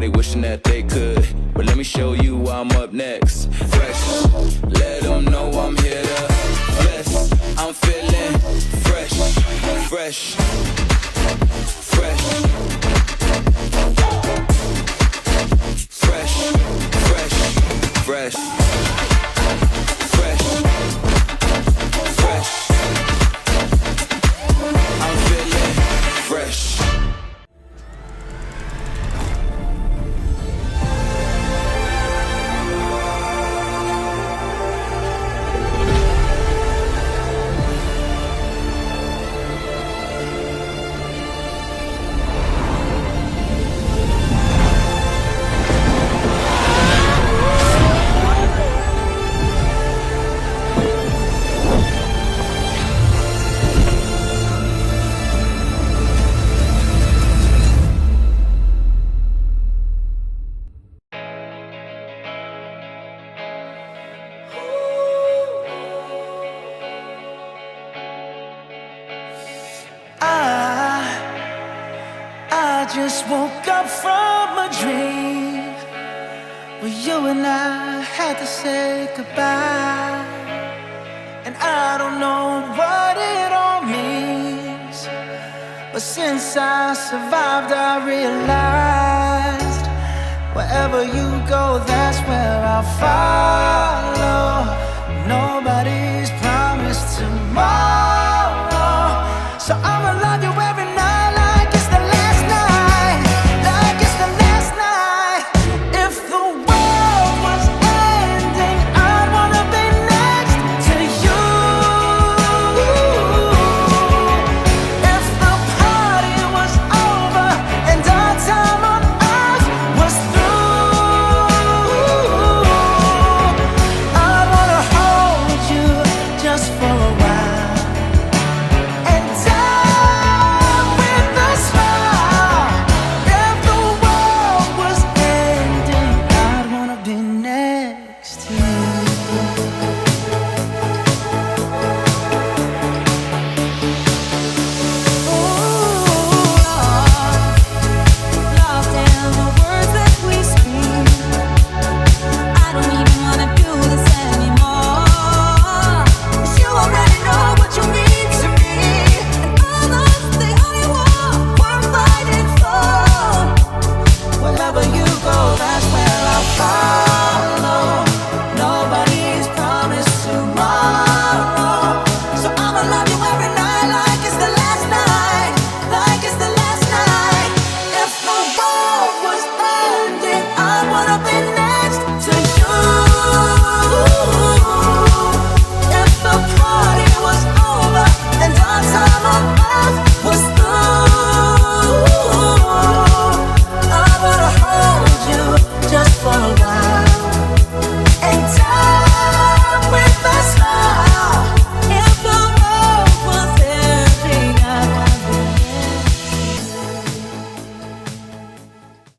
everybody wishing that they could. But let me show you why I'm up next. Fresh, let them know I'm here to bless. I'm feeling fresh, fresh, fresh, fresh, fresh, fresh, fresh, fresh. I'm feeling fresh. I just woke up from a dream where you and I had to say goodbye. And I don't know what it all means, but since I survived I realized wherever you go, that's where I'll find